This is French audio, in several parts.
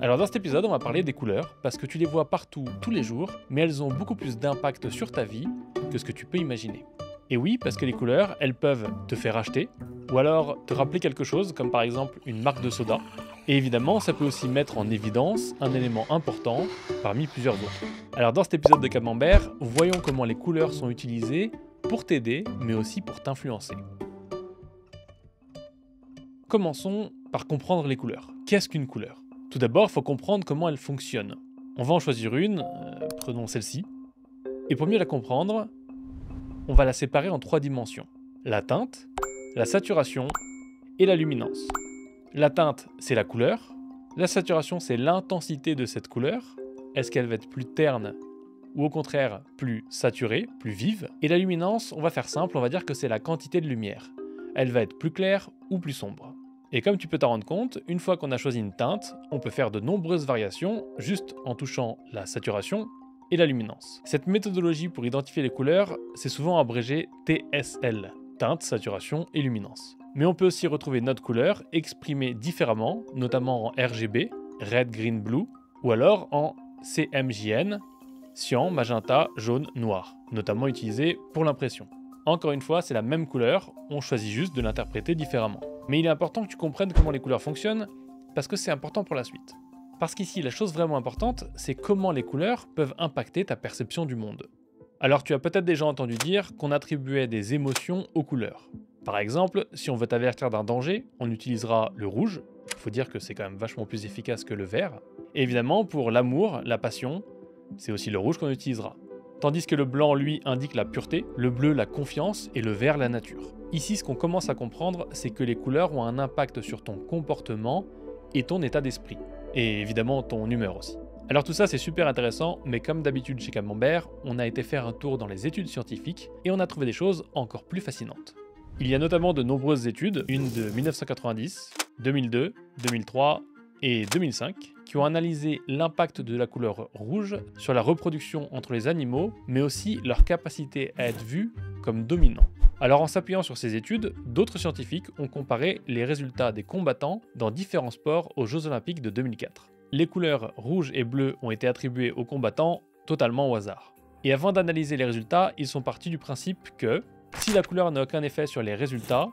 Alors dans cet épisode, on va parler des couleurs, parce que tu les vois partout, tous les jours, mais elles ont beaucoup plus d'impact sur ta vie que ce que tu peux imaginer. Et oui, parce que les couleurs, elles peuvent te faire acheter, ou alors te rappeler quelque chose, comme par exemple une marque de soda. Et évidemment, ça peut aussi mettre en évidence un élément important parmi plusieurs autres. Alors dans cet épisode de Camembert, voyons comment les couleurs sont utilisées pour t'aider, mais aussi pour t'influencer. Commençons par comprendre les couleurs. Qu'est-ce qu'une couleur ? Tout d'abord, il faut comprendre comment elle fonctionne. On va en choisir une, prenons celle-ci. Et pour mieux la comprendre, on va la séparer en 3 dimensions. La teinte, la saturation et la luminance. La teinte, c'est la couleur. La saturation, c'est l'intensité de cette couleur. Est-ce qu'elle va être plus terne ou au contraire plus saturée, plus vive? Et la luminance, on va faire simple, on va dire que c'est la quantité de lumière. Elle va être plus claire ou plus sombre. Et comme tu peux t'en rendre compte, une fois qu'on a choisi une teinte, on peut faire de nombreuses variations juste en touchant la saturation et la luminance. Cette méthodologie pour identifier les couleurs, c'est souvent abrégé TSL, teinte, saturation et luminance. Mais on peut aussi retrouver notre couleur exprimée différemment, notamment en RGB, Red, Green, Blue, ou alors en CMJN, cyan, magenta, jaune, noir, notamment utilisé pour l'impression. Encore une fois, c'est la même couleur, on choisit juste de l'interpréter différemment. Mais il est important que tu comprennes comment les couleurs fonctionnent, parce que c'est important pour la suite. Parce qu'ici, la chose vraiment importante, c'est comment les couleurs peuvent impacter ta perception du monde. Alors tu as peut-être déjà entendu dire qu'on attribuait des émotions aux couleurs. Par exemple, si on veut t'avertir d'un danger, on utilisera le rouge. Il faut dire que c'est quand même vachement plus efficace que le vert. Et évidemment, pour l'amour, la passion, c'est aussi le rouge qu'on utilisera. Tandis que le blanc, lui, indique la pureté, le bleu, la confiance, et le vert, la nature. Ici, ce qu'on commence à comprendre, c'est que les couleurs ont un impact sur ton comportement et ton état d'esprit. Et évidemment, ton humeur aussi. Alors tout ça, c'est super intéressant, mais comme d'habitude chez Camembert, on a été faire un tour dans les études scientifiques et on a trouvé des choses encore plus fascinantes. Il y a notamment de nombreuses études, une de 1990, 2002, 2003 et 2005, qui ont analysé l'impact de la couleur rouge sur la reproduction entre les animaux, mais aussi leur capacité à être vus comme dominants. Alors en s'appuyant sur ces études, d'autres scientifiques ont comparé les résultats des combattants dans différents sports aux Jeux Olympiques de 2004. Les couleurs rouge et bleu ont été attribuées aux combattants totalement au hasard. Et avant d'analyser les résultats, ils sont partis du principe que, si la couleur n'a aucun effet sur les résultats,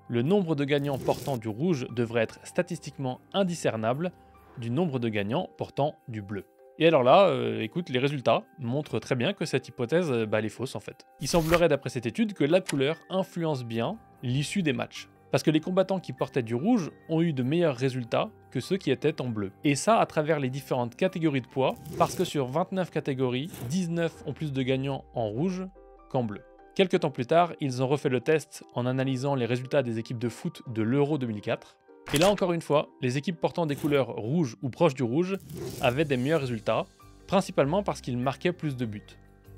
le nombre de gagnants portant du rouge devrait être statistiquement indiscernable du nombre de gagnants portant du bleu. Et alors là, écoute, les résultats montrent très bien que cette hypothèse, elle est fausse en fait. Il semblerait d'après cette étude que la couleur influence bien l'issue des matchs. Parce que les combattants qui portaient du rouge ont eu de meilleurs résultats que ceux qui étaient en bleu. Et ça à travers les différentes catégories de poids, parce que sur 29 catégories, 19 ont plus de gagnants en rouge qu'en bleu. Quelques temps plus tard, ils ont refait le test en analysant les résultats des équipes de foot de l'Euro 2004. Et là encore une fois, les équipes portant des couleurs rouges ou proches du rouge avaient des meilleurs résultats, principalement parce qu'ils marquaient plus de buts.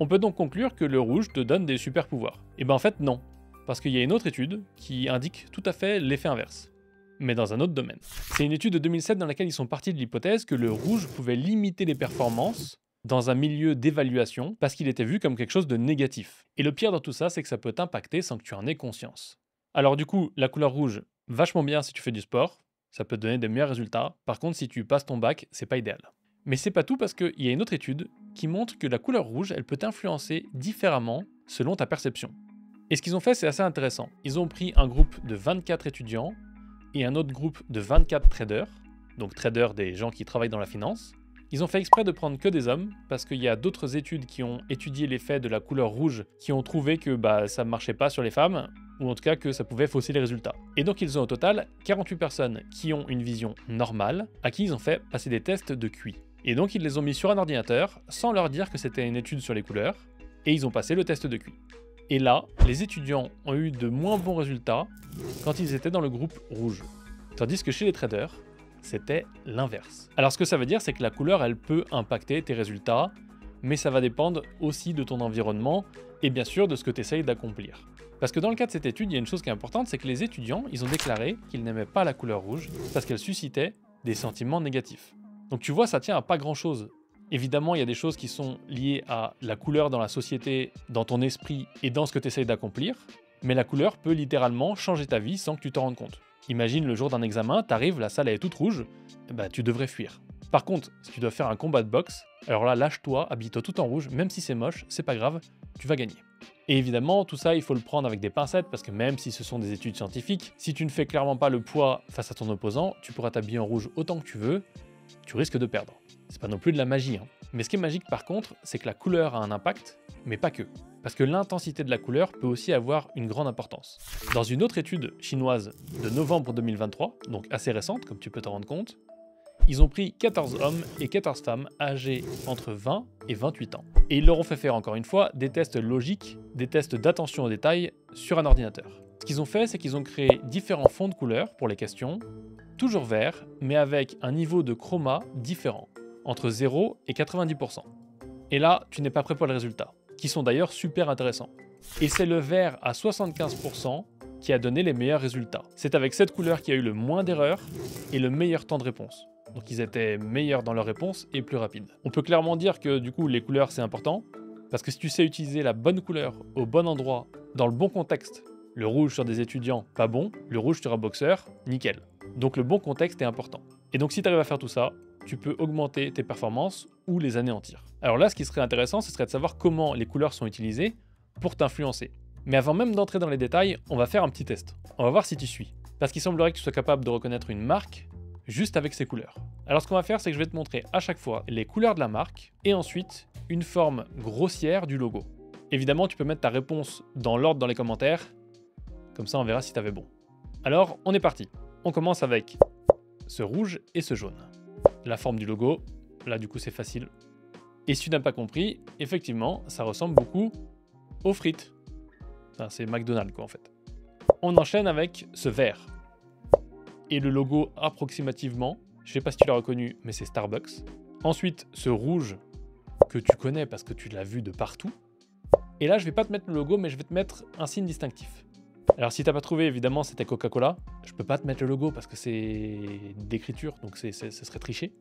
On peut donc conclure que le rouge te donne des super pouvoirs. Et ben en fait non, parce qu'il y a une autre étude qui indique tout à fait l'effet inverse, mais dans un autre domaine. C'est une étude de 2007 dans laquelle ils sont partis de l'hypothèse que le rouge pouvait limiter les performances dans un milieu d'évaluation parce qu'il était vu comme quelque chose de négatif. Et le pire dans tout ça, c'est que ça peut t'impacter sans que tu en aies conscience. Alors du coup, la couleur rouge, vachement bien si tu fais du sport, ça peut te donner des meilleurs résultats. Par contre, si tu passes ton bac, c'est pas idéal. Mais c'est pas tout parce qu'il y a une autre étude qui montre que la couleur rouge, elle peut t'influencer différemment selon ta perception. Et ce qu'ils ont fait, c'est assez intéressant. Ils ont pris un groupe de 24 étudiants et un autre groupe de 24 traders, donc traders des gens qui travaillent dans la finance. Ils ont fait exprès de prendre que des hommes, parce qu'il y a d'autres études qui ont étudié l'effet de la couleur rouge, qui ont trouvé que ça ne marchait pas sur les femmes, ou en tout cas que ça pouvait fausser les résultats. Et donc ils ont au total 48 personnes qui ont une vision normale, à qui ils ont fait passer des tests de QI. Et donc ils les ont mis sur un ordinateur, sans leur dire que c'était une étude sur les couleurs, et ils ont passé le test de QI. Et là, les étudiants ont eu de moins bons résultats quand ils étaient dans le groupe rouge. Tandis que chez les traders, c'était l'inverse. Alors ce que ça veut dire, c'est que la couleur, elle peut impacter tes résultats, mais ça va dépendre aussi de ton environnement et bien sûr de ce que tu essayes d'accomplir. Parce que dans le cas de cette étude, il y a une chose qui est importante, c'est que les étudiants, ils ont déclaré qu'ils n'aimaient pas la couleur rouge parce qu'elle suscitait des sentiments négatifs. Donc tu vois, ça tient à pas grand-chose. Évidemment, il y a des choses qui sont liées à la couleur dans la société, dans ton esprit et dans ce que tu essayes d'accomplir, mais la couleur peut littéralement changer ta vie sans que tu t'en rendes compte. Imagine le jour d'un examen, t'arrives, la salle est toute rouge, tu devrais fuir. Par contre, si tu dois faire un combat de boxe, alors là, lâche-toi, habille-toi tout en rouge, même si c'est moche, c'est pas grave, tu vas gagner. Et évidemment, tout ça, il faut le prendre avec des pincettes, parce que même si ce sont des études scientifiques, si tu ne fais clairement pas le poids face à ton opposant, tu pourras t'habiller en rouge autant que tu veux, tu risques de perdre. C'est pas non plus de la magie, hein. Mais ce qui est magique par contre, c'est que la couleur a un impact, mais pas que. Parce que l'intensité de la couleur peut aussi avoir une grande importance. Dans une autre étude chinoise de novembre 2023, donc assez récente comme tu peux t'en rendre compte, ils ont pris 14 hommes et 14 femmes âgés entre 20 et 28 ans. Et ils leur ont fait faire encore une fois des tests logiques, des tests d'attention aux détails sur un ordinateur. Ce qu'ils ont fait, c'est qu'ils ont créé différents fonds de couleurs pour les questions, toujours verts, mais avec un niveau de chroma différent, entre 0 et 90%. Et là, tu n'es pas prêt pour le résultat, qui sont d'ailleurs super intéressants. Et c'est le vert à 75% qui a donné les meilleurs résultats. C'est avec cette couleur qu'il y a eu le moins d'erreurs et le meilleur temps de réponse. Donc ils étaient meilleurs dans leur réponse et plus rapides. On peut clairement dire que du coup les couleurs c'est important, parce que si tu sais utiliser la bonne couleur au bon endroit, dans le bon contexte, le rouge sur des étudiants, pas bon, le rouge sur un boxeur, nickel. Donc le bon contexte est important. Et donc si tu arrives à faire tout ça, tu peux augmenter tes performances ou les anéantir. Alors là, ce qui serait intéressant, ce serait de savoir comment les couleurs sont utilisées pour t'influencer. Mais avant même d'entrer dans les détails, on va faire un petit test. On va voir si tu suis. Parce qu'il semblerait que tu sois capable de reconnaître une marque juste avec ses couleurs. Alors ce qu'on va faire, c'est que je vais te montrer à chaque fois les couleurs de la marque et ensuite une forme grossière du logo. Évidemment, tu peux mettre ta réponse dans l'ordre dans les commentaires, comme ça on verra si tu avais bon. Alors, on est parti. On commence avec ce rouge et ce jaune. La forme du logo, là du coup c'est facile. Et si tu n'as pas compris, effectivement, ça ressemble beaucoup aux frites. Enfin, c'est McDonald's quoi en fait. On enchaîne avec ce vert. Et le logo approximativement, je sais pas si tu l'as reconnu, mais c'est Starbucks. Ensuite, ce rouge que tu connais parce que tu l'as vu de partout. Et là, je vais pas te mettre le logo, mais je vais te mettre un signe distinctif. Alors si t'as pas trouvé, évidemment, c'était Coca-Cola. Je peux pas te mettre le logo parce que c'est d'écriture, donc ce serait triché.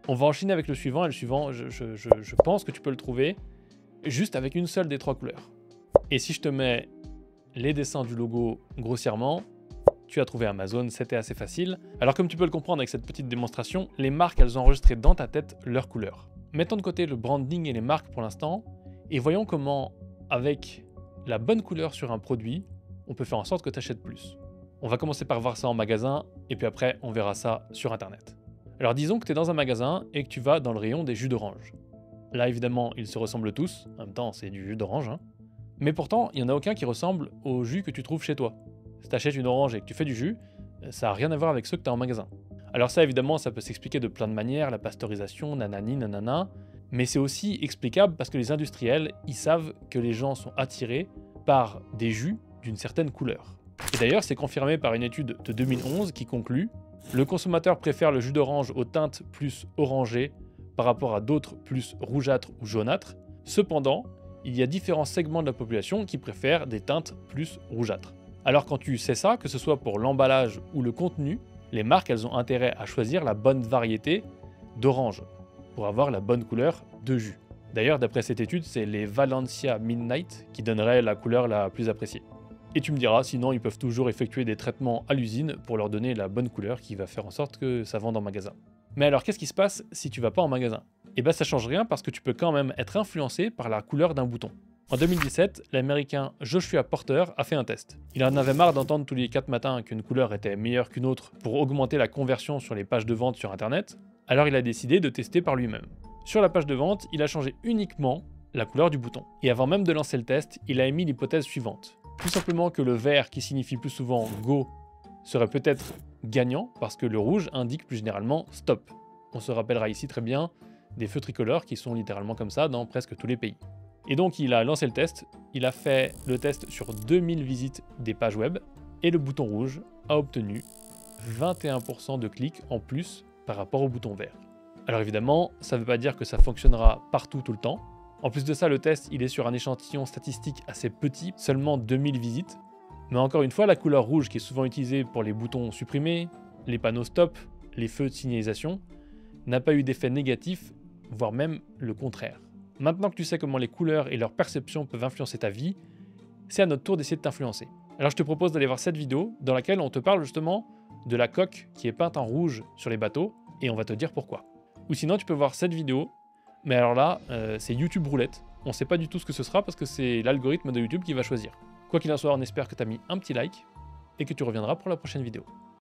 On va enchaîner avec le suivant, et le suivant, je pense que tu peux le trouver juste avec une seule des trois couleurs. Et si je te mets les dessins du logo grossièrement, tu as trouvé Amazon, c'était assez facile. Alors comme tu peux le comprendre avec cette petite démonstration, les marques, elles ont enregistré dans ta tête leurs couleurs. Mettons de côté le branding et les marques pour l'instant, et voyons comment, avec la bonne couleur sur un produit, on peut faire en sorte que tu achètes plus. On va commencer par voir ça en magasin, et puis après, on verra ça sur Internet. Alors disons que tu es dans un magasin et que tu vas dans le rayon des jus d'orange. Là, évidemment, ils se ressemblent tous, en même temps, c'est du jus d'orange, hein. Mais pourtant, il n'y en a aucun qui ressemble au jus que tu trouves chez toi. Si tu achètes une orange et que tu fais du jus, ça n'a rien à voir avec ceux que tu as en magasin. Alors ça, évidemment, ça peut s'expliquer de plein de manières, la pasteurisation, nanani, nanana, mais c'est aussi explicable parce que les industriels, ils savent que les gens sont attirés par des jus d'une certaine couleur. Et d'ailleurs, c'est confirmé par une étude de 2011 qui conclut « Le consommateur préfère le jus d'orange aux teintes plus orangées par rapport à d'autres plus rougeâtres ou jaunâtres. Cependant, il y a différents segments de la population qui préfèrent des teintes plus rougeâtres. » Alors quand tu sais ça, que ce soit pour l'emballage ou le contenu, les marques elles ont intérêt à choisir la bonne variété d'orange pour avoir la bonne couleur de jus. D'ailleurs, d'après cette étude, c'est les Valencia Midnight qui donneraient la couleur la plus appréciée. Et tu me diras, sinon ils peuvent toujours effectuer des traitements à l'usine pour leur donner la bonne couleur qui va faire en sorte que ça vende en magasin. Mais alors qu'est-ce qui se passe si tu vas pas en magasin? Eh bien ça change rien parce que tu peux quand même être influencé par la couleur d'un bouton. En 2017, l'américain Joshua Porter a fait un test. Il en avait marre d'entendre tous les 4 matins qu'une couleur était meilleure qu'une autre pour augmenter la conversion sur les pages de vente sur internet, alors il a décidé de tester par lui-même. Sur la page de vente, il a changé uniquement la couleur du bouton. Et avant même de lancer le test, il a émis l'hypothèse suivante. Tout simplement que le vert, qui signifie plus souvent Go, serait peut-être gagnant parce que le rouge indique plus généralement Stop. On se rappellera ici très bien des feux tricolores qui sont littéralement comme ça dans presque tous les pays. Et donc il a lancé le test, il a fait le test sur 2000 visites des pages web et le bouton rouge a obtenu 21% de clics en plus par rapport au bouton vert. Alors évidemment, ça ne veut pas dire que ça fonctionnera partout tout le temps. En plus de ça, le test il est sur un échantillon statistique assez petit, seulement 2000 visites. Mais encore une fois, la couleur rouge qui est souvent utilisée pour les boutons supprimés, les panneaux stop, les feux de signalisation, n'a pas eu d'effet négatif, voire même le contraire. Maintenant que tu sais comment les couleurs et leur perception peuvent influencer ta vie, c'est à notre tour d'essayer de t'influencer. Alors je te propose d'aller voir cette vidéo dans laquelle on te parle justement de la coque qui est peinte en rouge sur les bateaux et on va te dire pourquoi. Ou sinon, tu peux voir cette vidéo, mais alors là, c'est YouTube roulette. On ne sait pas du tout ce que ce sera parce que c'est l'algorithme de YouTube qui va choisir. Quoi qu'il en soit, on espère que tu as mis un petit like et que tu reviendras pour la prochaine vidéo.